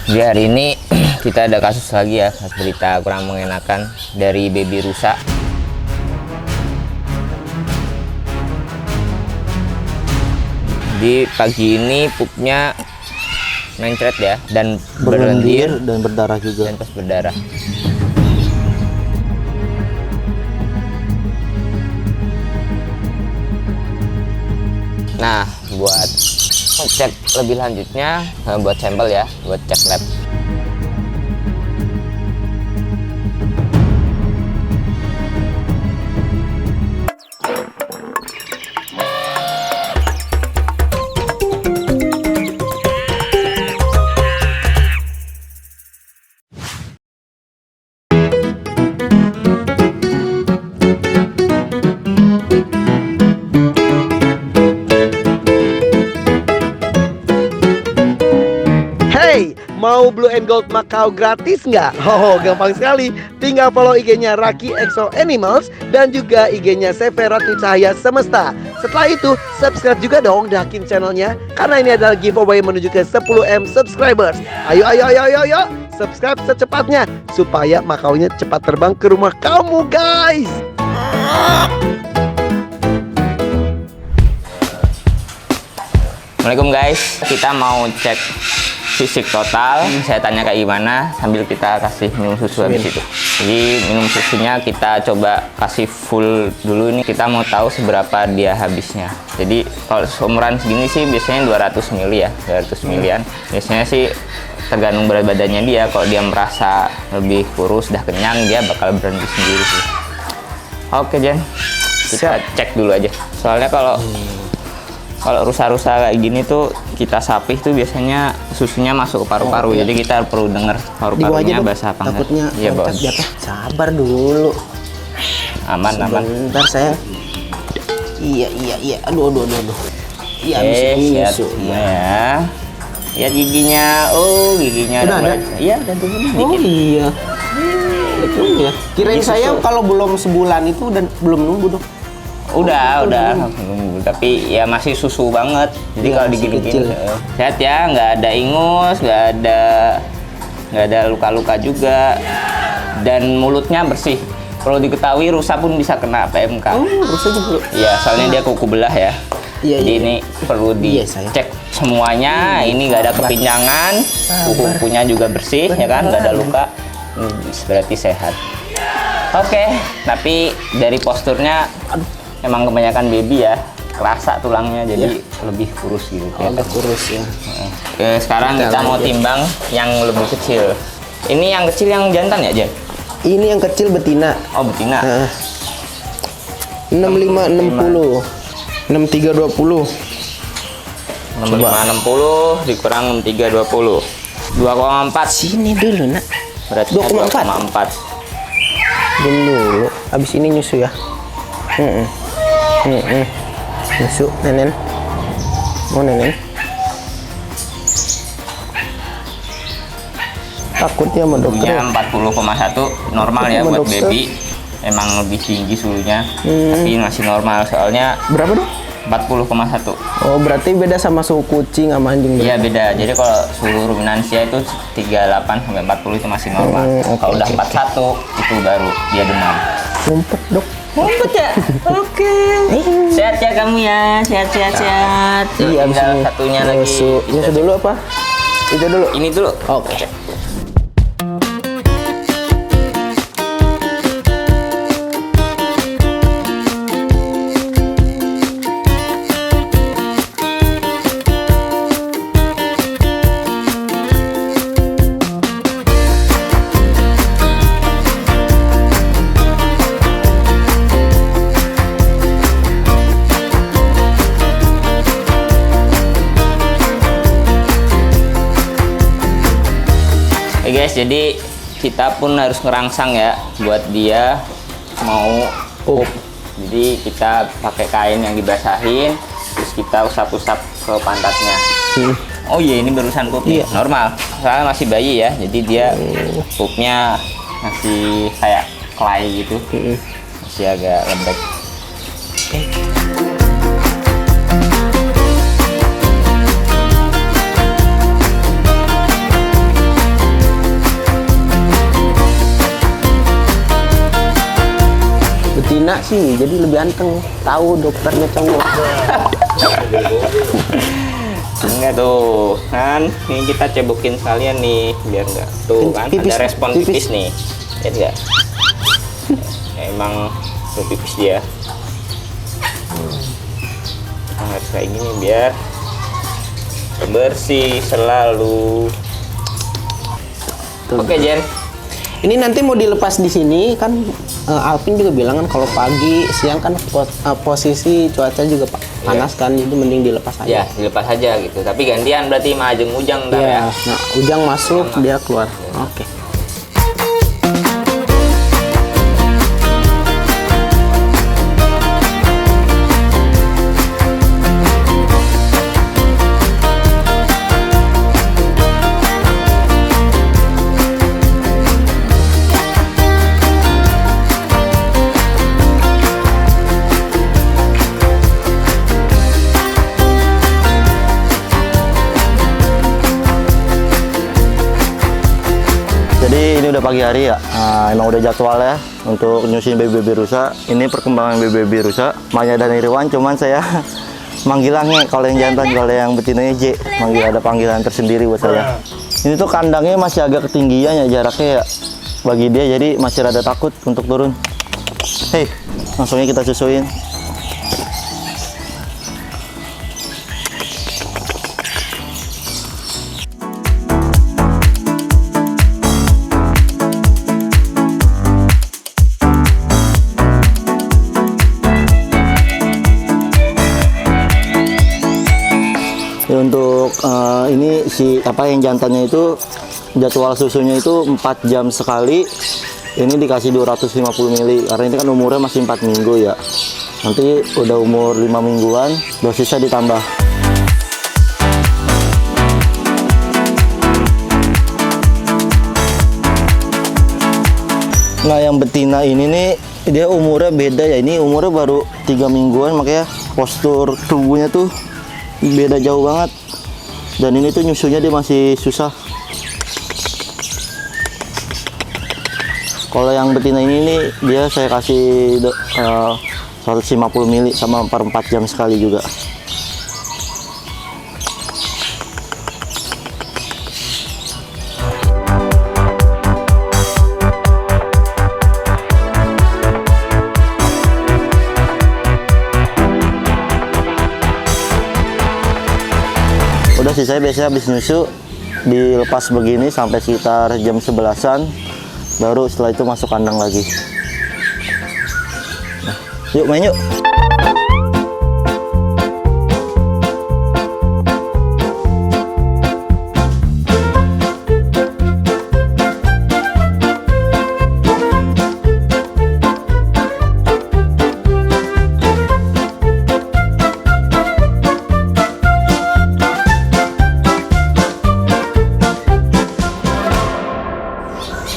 Di hari ini kita ada kasus lagi ya, berita kurang mengenakan dari baby rusa. Di pagi ini pupnya mencret ya, dan berlendir dan berdarah juga. dan pas berdarah. Nah, buat cek lebih lanjutnya, buat sampel ya, buat cek lab. Mau Blue and Gold Macau gratis nggak? Oh, gampang sekali. Tinggal follow IG-nya Raki Exo Animals dan juga IG-nya Severat Cahaya Semesta. Setelah itu, subscribe juga dong Dakin channelnya, karena ini adalah giveaway menuju ke 10M subscribers. Ayo, subscribe secepatnya supaya Macau-nya cepat terbang ke rumah kamu, guys. Assalamualaikum guys, kita mau cek fisik total. Saya tanya kayak gimana sambil kita kasih minum susu habis itu. Jadi minum susunya kita coba kasih full dulu. Ini kita mau tahu seberapa dia habisnya. Jadi kalau seumuran segini sih biasanya 200 ml ya, 200 ml-an. Biasanya sih tergantung berat badannya dia. Kalau dia merasa lebih kurus, udah kenyang, dia bakal berhenti sendiri sih. Oke Jen, kita cek dulu aja. Soalnya kalau rusa-rusa kayak gini tuh kita sapih tuh biasanya susunya masuk ke paru-paru. Jadi kita perlu dengar paru-parunya basah apa enggak. Takutnya iya bos. Sabar dulu. Aman. Bentar saya. Iya. Aduh. Iya, siap. Ya. Lihat giginya. Oh, giginya udah ada. Iya, udah turun dikit. Oh iya. Itu ya. Kirain saya kalau belum sebulan itu dan belum nunggu dong. Udah. Tapi ya masih susu banget. Jadi kalau digigit sehat ya, nggak ada ingus, nggak ada luka-luka juga, dan mulutnya bersih. Perlu diketahui rusa pun bisa kena PMK. Oh, rusa juga. Iya, soalnya dia kuku belah ya. Iya. Jadi ini perlu dicek semuanya. Ini nggak ada kepinjangan, kukunya juga bersih ya kan, nggak ada luka. Berarti sehat. Oke, tapi dari posturnya emang kebanyakan baby ya, kerasa tulangnya jadi lebih kurus gitu. Agak kurus ya. Oke, sekarang kita mau timbang yang lebih kecil. Ini yang kecil yang jantan ya, Jen? Ini yang kecil betina. Oh, betina. 6560. 6320. 6560 dikurang 6320. 2,4. Sini dulu, Nak. Berarti 2,4. Dulu. Abis ini nyusu ya. Nyusu, Nenen. Mau Nenen? Takutnya sama dokter. Suhunya 40,1 normal ya buat baby. Emang lebih tinggi suhunya, tapi masih normal soalnya. Berapa dong? 40,1. Oh, berarti beda sama suhu kucing sama anjing. Iya beda. Jadi kalau suhu ruminansia itu 38 sampai 40 itu masih normal. Kalau udah 41 itu baru dia demam. Ngumpet, Dok. Ngumpet ya? Oke. Sehat ya kamu ya, sehat. Iya, tinggal satunya lagi. Nyusu dulu apa? Itu dulu. Ini dulu. Oke. Oke guys, jadi kita pun harus ngerangsang ya buat dia mau pup. Jadi kita pakai kain yang dibasahin, terus kita usap-usap ke pantatnya. Oh iya, ini barusan pup nih. Normal, soalnya masih bayi ya, jadi dia pupnya masih kayak clay gitu, masih agak lembek. betina sih, jadi lebih anteng. Tahu dokternya cowok. Enggak tuh kan, ini kita cebokin sekalian nih biar enggak tuh kan Pipis, ada respon pipis. pipis nih, ya enggak? Emang tuh pipis dia. Nah, harus kayak gini biar bersih selalu. Tuh. Oke Jen, Ini nanti mau dilepas di sini kan, Alvin juga bilang kan kalau pagi, siang kan posisi cuaca juga panas kan, jadi mending dilepas ya aja. dilepas aja gitu. Tapi gantian berarti Majeng Ujang ntar ya. Iya. Nah, Ujang masuk, dia keluar. Oke. Jadi ini udah pagi hari ya, emang udah jadwal ya untuk nyusuin baby rusa. Ini perkembangan baby rusa, Maya dan Irwan, cuman saya manggilannya kalau yang jantan, kalau yang betinanya J, ada panggilan tersendiri buat saya. Ini tuh kandangnya masih agak ketinggian ya jaraknya ya bagi dia, jadi masih rada takut untuk turun. Hei, langsungnya kita susuin. Ya, untuk ini si yang jantannya itu jadwal susunya itu 4 jam sekali. Ini dikasih 250 ml karena ini kan umurnya masih 4 minggu ya. Nanti udah umur 5 mingguan dosisnya ditambah. Nah, yang betina ini nih dia umurnya beda ya. Ini umurnya baru 3 mingguan, makanya postur tubuhnya tuh beda jauh banget. Dan ini tuh nyusunya dia masih susah. Kalau yang betina ini nih dia saya kasih 150 ml sama per 4 jam sekali juga. Udah sih, saya biasanya habis nyusu dilepas begini sampai sekitar jam 11-an, baru setelah itu masuk kandang lagi. Nah, yuk main yuk.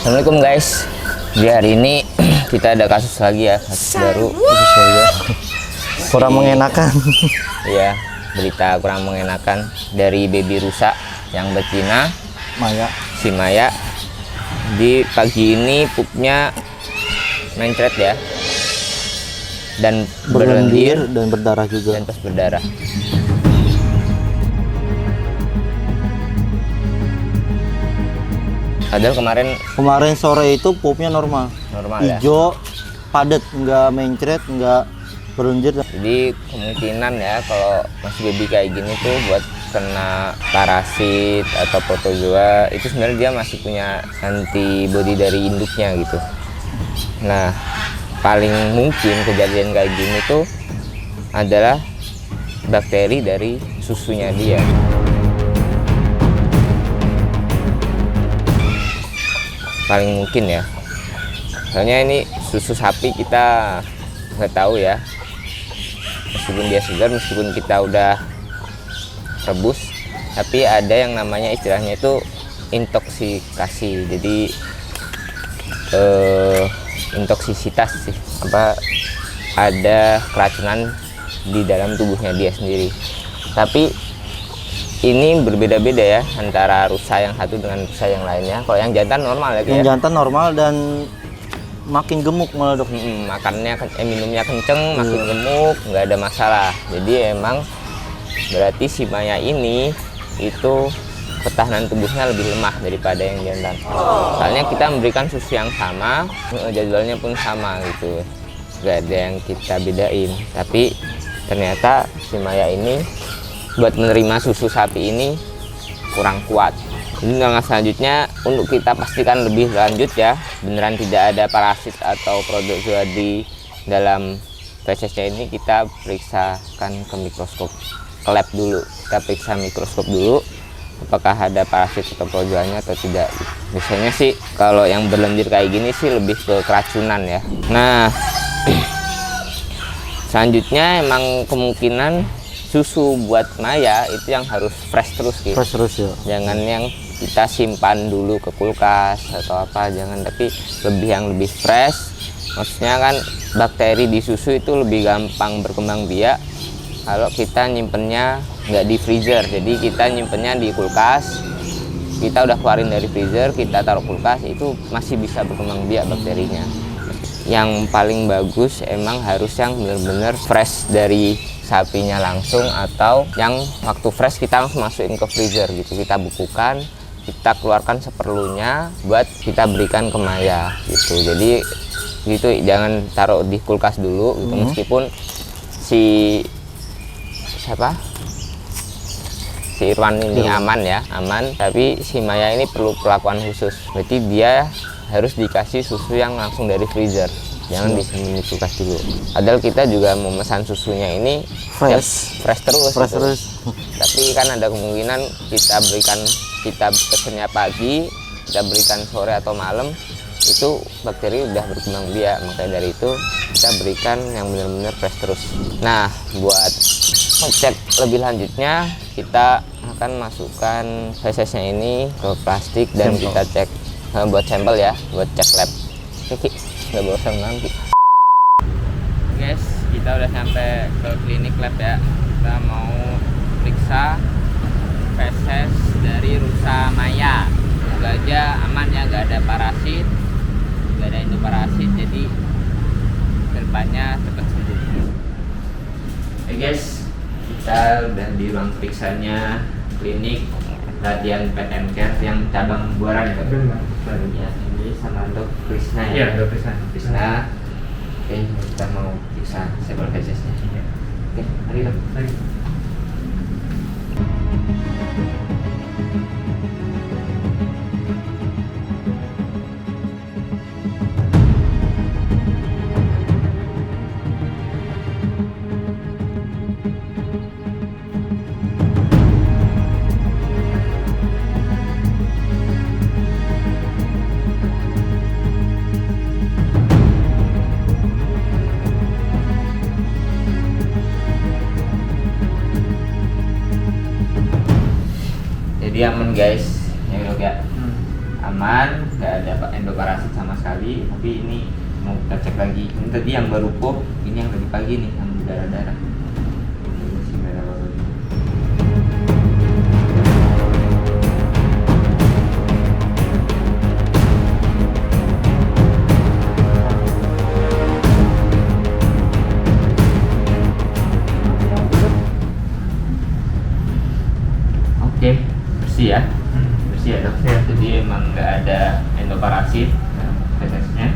Assalamualaikum guys. Di hari ini kita ada kasus lagi ya, kasus baru. Kurang mengenakan. Iya, berita kurang mengenakan dari baby rusa yang betina, Maya. si Maya. Di pagi ini pupnya mencret ya, dan berlendir dan berdarah juga. dan pas berdarah. Padahal kemarin sore itu pupnya normal. normal ya. Hijau, padat, nggak mencret, nggak berlendir. Jadi kemungkinan ya kalau masih baby kayak gini tuh buat kena parasit atau protozoa itu sebenarnya dia masih punya antibody dari induknya gitu. Nah, paling mungkin kejadian kayak gini tuh adalah bakteri dari susunya dia. Paling mungkin ya. Soalnya ini susu sapi kita nggak tahu ya. Meskipun dia segar, meskipun kita udah rebus, tapi ada yang namanya istilahnya itu intoksikasi. Jadi intoksisitas sih, apa ada keracunan di dalam tubuhnya dia sendiri. Tapi ini berbeda-beda ya antara rusa yang satu dengan rusa yang lainnya. Kalau yang jantan normal ya, Yang jantan normal dan makin gemuk malah dok. Minumnya kenceng, makin gemuk, nggak ada masalah. Jadi emang berarti si Maya ini itu ketahanan tubuhnya lebih lemah daripada yang jantan. Soalnya kita memberikan susu yang sama, jadwalnya pun sama gitu, nggak ada yang kita bedain. Tapi ternyata si Maya ini buat menerima susu sapi ini kurang kuat. Ini langkah selanjutnya untuk kita pastikan lebih lanjut ya, beneran tidak ada parasit atau protozoa di dalam fesesnya ini, kita periksakan ke mikroskop, ke lab dulu. Kita periksa mikroskop dulu apakah ada parasit atau protozoanya atau tidak. Biasanya sih kalau yang berlendir kayak gini sih lebih ke keracunan ya. Nah, selanjutnya emang kemungkinan susu buat Maya itu yang harus fresh terus gitu. Fresh terus ya. Jangan yang kita simpan dulu ke kulkas atau apa, jangan, tapi yang lebih fresh. Maksudnya kan bakteri di susu itu lebih gampang berkembang biak kalau kita nyimpennya nggak di freezer. Jadi kita nyimpennya di kulkas, kita udah keluarin dari freezer, kita taruh kulkas, itu masih bisa berkembang biak bakterinya. Yang paling bagus emang harus yang benar-benar fresh dari sapinya langsung, atau yang waktu fresh kita langsung masukin ke freezer gitu, kita bukukan, kita keluarkan seperlunya buat kita berikan ke Maya gitu. Jadi gitu, jangan taruh di kulkas dulu gitu. Meskipun si Irwan ini aman ya, aman, tapi si Maya ini perlu perlakuan khusus. Berarti dia harus dikasih susu yang langsung dari freezer, jangan disimpan di kulkas dulu. Padahal kita juga memesan susunya ini fresh terus. Tapi kan ada kemungkinan kita pesennya pagi, kita berikan sore atau malam, itu bakteri udah berkembang biak. Makanya dari itu kita berikan yang benar-benar fresh terus. Nah, buat ngecek lebih lanjutnya, kita akan masukkan fesesnya ini ke plastik dan kita cek buat sampel ya, buat cek lab. Oke, nggak bosan nanti. Guys, kita udah sampai ke klinik lab ya. Kita mau periksa feses dari rusa Maya. Semoga aja aman ya, nggak ada parasit, nggak ada endoparasit, jadi kedepannya cepat sembuh. Oke guys, kita udah di ruang periksanya klinik Radian Pet and Care yang cabang Buaran ya. Ya, ini sama Dok Krisna ya. Iya, Dok Krisna. Oke, kita mau periksa sampel fesesnya. Oke, mari Dok. Mari. Jadi aman guys, ya Dok ya. Aman, nggak ada endoparasit sama sekali. Tapi ini mau kita cek lagi. Ini tadi yang baru pop, ini yang tadi pagi nih, yang berdarah-darah. Ini si merah baru. Oke, bersih ya. Bersih ya Dok. Jadi emang nggak ada endoparasit fesesnya.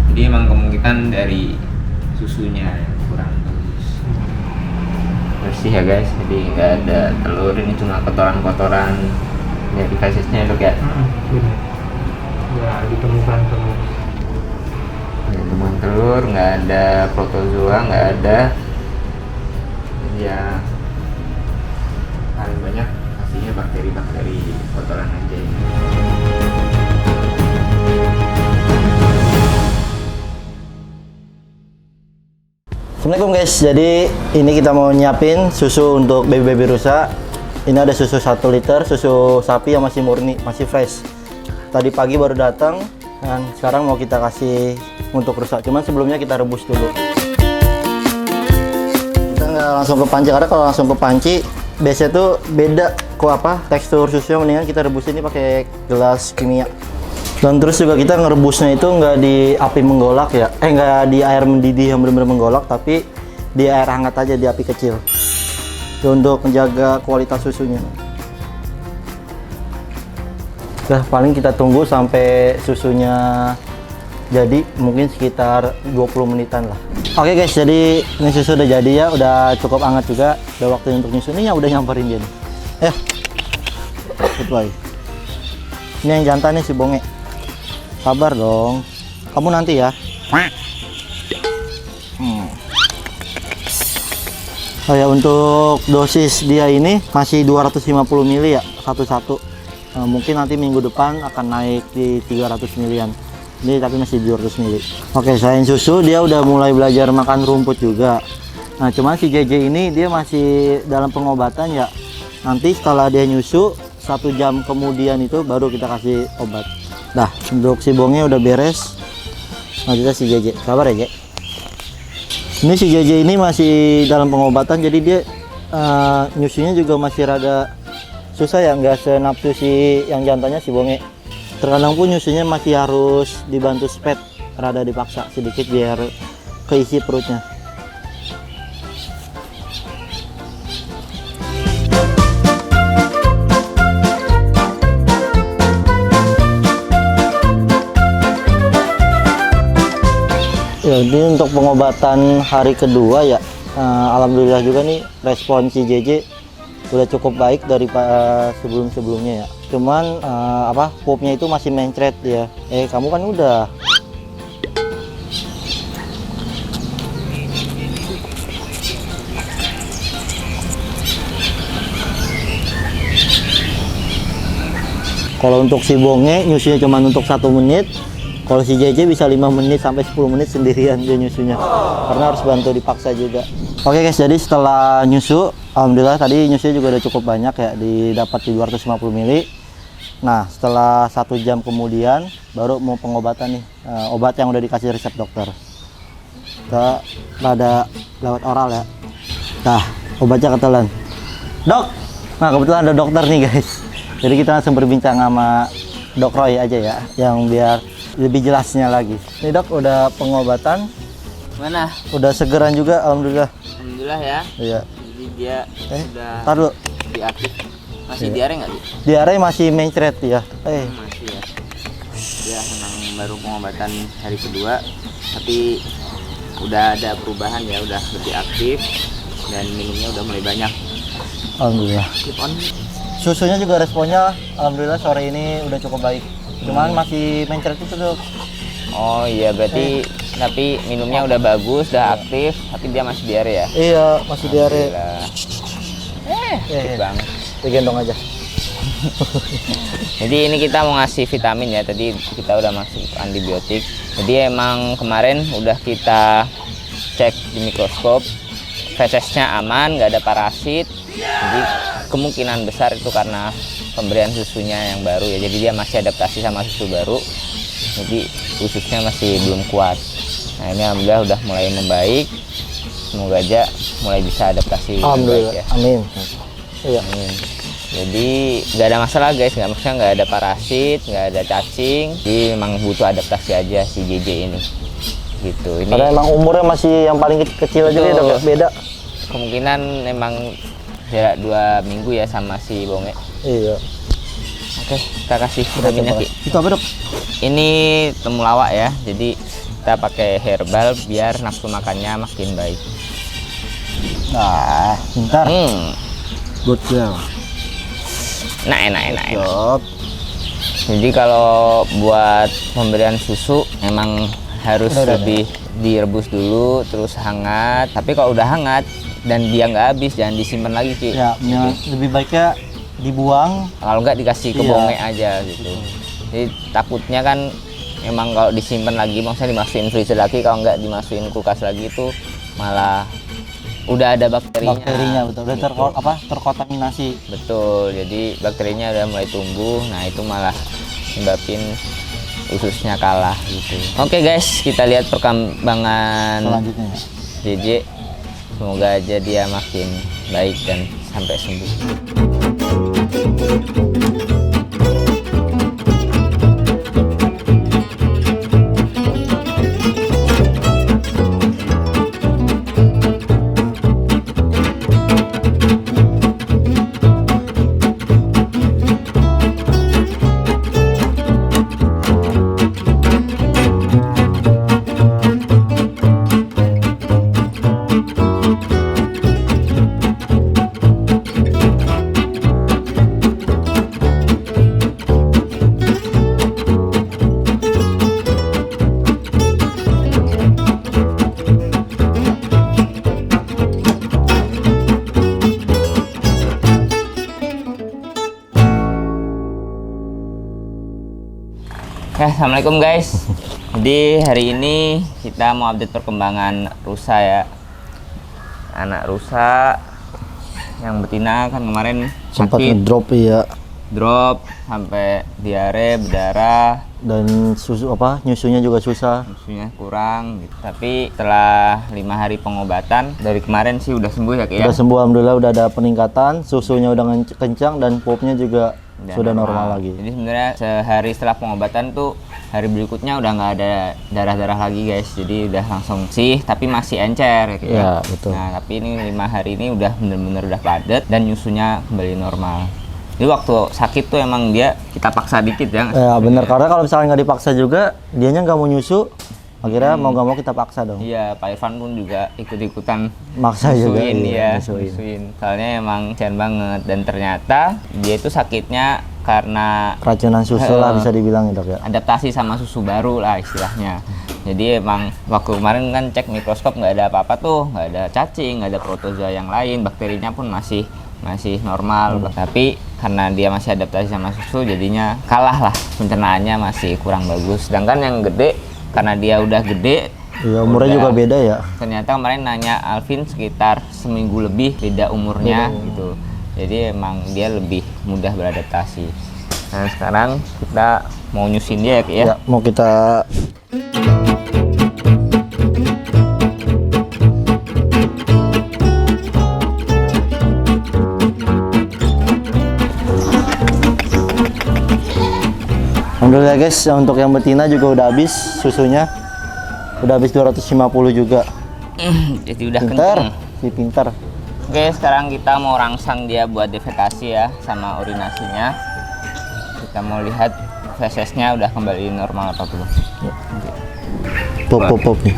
Jadi emang kemungkinan dari susunya yang kurang bagus. Bersih ya guys, jadi nggak ada telur, ini cuma kotoran-kotoran dari fesesnya Dok ya. Nggak ditemukan telur. Nggak ditemukan telur, nggak ada protozoa, nggak ada. Ya paling banyak pastinya bakteri-bakteri kotoran aja ini. Assalamualaikum guys, jadi ini kita mau nyiapin susu untuk baby rusa. Ini ada susu 1 liter, susu sapi yang masih murni, masih fresh. Tadi pagi baru datang dan sekarang mau kita kasih untuk rusa. Cuman sebelumnya kita rebus dulu. Kita nggak langsung ke panci, karena kalau langsung ke panci biasanya tuh beda tekstur susunya. Mendingan kita rebus ini pakai gelas kimia. Dan terus juga kita ngerebusnya itu nggak di api menggolak ya, nggak di air mendidih yang benar-benar menggolak, tapi di air hangat aja di api kecil. Itu untuk menjaga kualitas susunya. Nah, paling kita tunggu sampai susunya jadi, mungkin sekitar 20 menitan lah. Oke guys, jadi ini susu udah jadi ya, udah cukup hangat juga, udah waktunya untuk nyusu. Ini yang udah nyamperin dia nih. Goodbye. Ini yang jantan nih si Bonge. Sabar dong, kamu nanti ya. Oh ya, untuk dosis dia ini masih 250 ml ya, satu-satu. Mungkin nanti minggu depan akan naik di 300 milian. Ini tapi masih 200 ml. Oke, selain susu dia udah mulai belajar makan rumput juga. Nah, cuman si JJ ini dia masih dalam pengobatan ya. Nanti setelah dia nyusu 1 jam kemudian itu baru kita kasih obat. Nah, untuk si Bonge udah beres. Nah, kita si JJ. Sabar ya, Jek. Ini si JJ ini masih dalam pengobatan, jadi dia nyusunya juga masih rada susah ya, nggak senapsu si yang jantannya si Bonge. Terkadang pun nyusunya masih harus dibantu spet, rada dipaksa sedikit biar keisi perutnya. Ya, ini untuk pengobatan hari kedua ya, alhamdulillah juga nih respon si JJ udah cukup baik dari sebelum-sebelumnya ya. Cuman pupnya itu masih mencret ya. Kamu kan udah. Kalau untuk si Bonge nyusunya cuma untuk 1 menit. Kalau si JJ bisa 5 menit sampai 10 menit sendirian dia nyusunya. Karena harus bantu dipaksa juga. Oke guys, jadi setelah nyusu, alhamdulillah tadi nyusunya juga udah cukup banyak ya, didapat di 250 ml. Nah, setelah 1 jam kemudian baru mau pengobatan nih, obat yang udah dikasih resep dokter. Kita pada lewat oral ya. Nah, obatnya ketelan. Dok, nah kebetulan ada dokter nih guys. Jadi kita langsung berbincang sama Dok Roy aja ya, yang biar lebih jelasnya lagi. Ini Dok, udah pengobatan. Mana? Udah segeran juga, alhamdulillah. Alhamdulillah ya. Iya. Jadi dia udah Tar dulu. diaktif. Masih Iya. diare nggak? Diare masih mencret ya. Masih ya. Dia memang baru pengobatan hari kedua, tapi udah ada perubahan ya, udah lebih aktif dan minumnya udah mulai banyak. Alhamdulillah. Keep on. Susunya juga responnya alhamdulillah sore ini udah cukup baik. Cuman masih mencret itu Dok. Oh iya, berarti tapi minumnya udah bagus, udah aktif, tapi dia masih diare ya? Iya, masih diare. Aktif banget. Digendong aja. Jadi ini kita mau ngasih vitamin ya, tadi kita udah masuk antibiotik. Jadi emang kemarin udah kita cek di mikroskop, fesesnya aman, nggak ada parasit. Jadi kemungkinan besar itu karena pemberian susunya yang baru ya, jadi dia masih adaptasi sama susu baru, jadi ususnya masih belum kuat. Nah ini alhamdulillah udah mulai membaik, semoga aja mulai bisa adaptasi dengan baik ya. Amin. Iya. Amin. Jadi nggak ada masalah guys, maksudnya nggak ada parasit, nggak ada cacing, jadi memang butuh adaptasi aja si JJ ini gitu. Ini Karena emang umurnya masih yang paling kecil aja dia udah beda. kemungkinan memang jarak 2 minggu ya sama si Bonge. Iya. Oke, kita kasih vitaminnya Ki. Itu apa Dok? Ini temulawak ya, jadi kita pakai herbal biar nafsu makannya makin baik. Nah, bentar. Good girl. Nah, enak. Dok. Jadi kalau buat pemberian susu emang harus lebih direbus dulu, terus hangat. Tapi kalau udah hangat dan dia nggak habis, jangan disimpan lagi Ki. Ya, lebih baiknya dibuang. Kalau nggak dikasih ke Iya. Bonge aja gitu. Jadi takutnya kan emang kalau disimpan lagi, maksudnya dimasukin freezer lagi, kalau nggak dimasukin kulkas lagi itu malah udah ada bakterinya. Betul. Udah terkontaminasi. Betul, jadi bakterinya udah mulai tumbuh, nah itu malah nyebabin ususnya kalah gitu. Oke guys, kita lihat perkembangan Selanjutnya. JJ. Semoga aja dia makin baik dan sampai sembuh. Assalamualaikum guys. Jadi hari ini kita mau update perkembangan rusa ya. Anak rusa yang betina kan kemarin Sempat sakit, ngedrop ya. drop sampai diare, berdarah, Dan nyusunya juga susah. susunya kurang gitu. Tapi setelah 5 hari pengobatan dari kemarin sih udah sembuh ya Ki ya. Udah sembuh alhamdulillah, udah ada peningkatan, susunya udah kencang dan pupnya juga Udah sudah normal lagi. Jadi sebenarnya sehari setelah pengobatan tuh hari berikutnya udah nggak ada darah-darah lagi guys. Jadi udah langsung sih, tapi masih encer ya Ki ya. Iya, betul. Nah tapi ini 5 hari ini udah bener-bener udah padat dan nyusunya kembali normal. Jadi waktu sakit tuh emang dia kita paksa dikit ya. Ya bener, karena kalau misalnya nggak dipaksa juga, dianya nggak mau nyusu, akhirnya mau nggak mau kita paksa dong. Iya, Pak Irfan pun juga ikut-ikutan Maksa juga, nyusuin iya, ya, nyusuin. nyusuin. Soalnya emang kasihan banget dan ternyata dia itu sakitnya karena Keracunan susu lah bisa dibilang ya dok ya. adaptasi sama susu baru lah istilahnya. Jadi emang waktu kemarin kan cek mikroskop nggak ada apa-apa tuh, nggak ada cacing, nggak ada protozoa yang lain, bakterinya pun masih normal. Tapi karena dia masih adaptasi sama susu, jadinya kalah lah, pencernaannya masih kurang bagus. Sedangkan yang gede karena dia udah gede, Iya, umurnya juga beda ya. ternyata kemarin nanya Alvin sekitar seminggu lebih beda umurnya gitu. Jadi emang dia lebih mudah beradaptasi. Nah sekarang kita mau nyusin dia ya Ki ya. Ya, mau kita Alhamdulillah guys, untuk yang betina juga udah habis susunya. Udah habis 250 juga. Jadi udah Pintar, kenceng. si pintar. Oke, sekarang kita mau rangsang dia buat defekasi ya sama urinasinya. Kita mau lihat fesesnya udah kembali normal apa belum. Pop nih.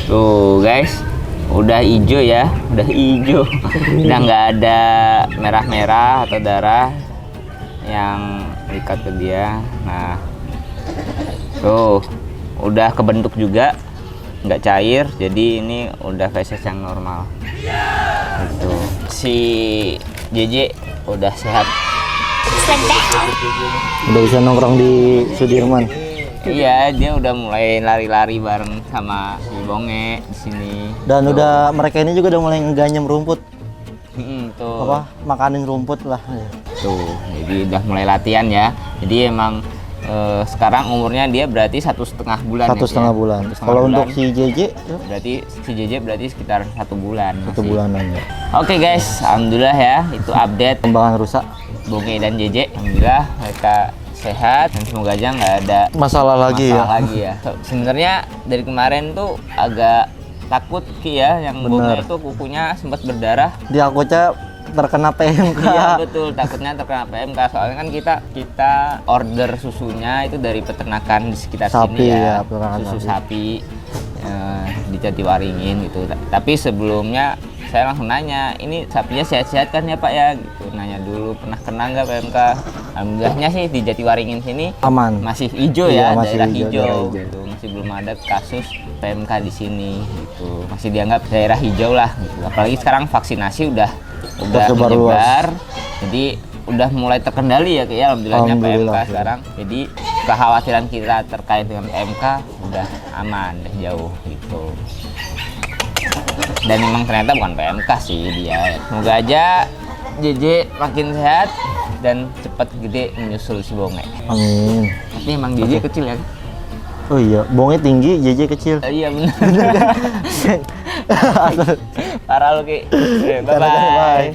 Tuh guys, udah hijau ya, udah hijau. Udah nggak ada merah-merah atau darah yang ikat ke dia. Nah, tuh udah kebentuk juga, nggak cair. Jadi ini udah feses yang normal. Gitu. Si JJ udah sehat. Udah bisa nongkrong di Sudirman. Iya, dia udah mulai lari-lari bareng sama si Bonge di sini. Dan udah mereka ini juga udah mulai ngeganyem rumput. Tuh. Makanin rumput lah. Tuh, jadi udah mulai latihan ya. Jadi emang sekarang umurnya dia berarti 1,5 bulan. 1,5 bulan. Kalau untuk si JJ berarti si JJ berarti sekitar 1 bulan. 1 bulanan ya. Oke guys, alhamdulillah ya itu update Kembangan rusak. Bonge dan JJ. Alhamdulillah mereka sehat dan semoga aja nggak ada Masalah lagi ya. lagi ya. Sebenarnya dari kemarin tuh agak takut Ki ya, yang Bonge itu kukunya sempat berdarah. Di akutnya terkena PMK. Iya betul, takutnya terkena PMK. Soalnya kan kita order susunya itu dari peternakan di sekitar Sapi sini ya, ya, peternakan susu sapi. sapi di Jatiwaringin gitu. Tapi sebelumnya saya langsung nanya, ini sapinya sehat-sehat kan ya Pak ya? Gitu, nanya dulu pernah kena nggak PMK. Alhamdulillahnya sih di Jatiwaringin sini Aman. masih hijau Iya, ya, masih daerah hijau, hijau, daerah hijau. gitu. Masih belum ada kasus PMK di sini gitu. Masih dianggap daerah hijau lah gitu. Apalagi sekarang vaksinasi udah Tersebar menyebar. Jadi udah mulai terkendali ya Ki ya, alhamdulillahnya Alhamdulillah, PMK ya. sekarang. Jadi kekhawatiran kita terkait dengan PMK udah aman, udah jauh gitu. Dan memang ternyata bukan PMK sih dia. Semoga aja JJ makin sehat dan cepat gede menyusul si Bonge. Amin. Tapi emang JJ kecil ya? Oh iya, Bonge tinggi, JJ kecil. Iya benar. Parah lu Ki. Bye Bye. bye.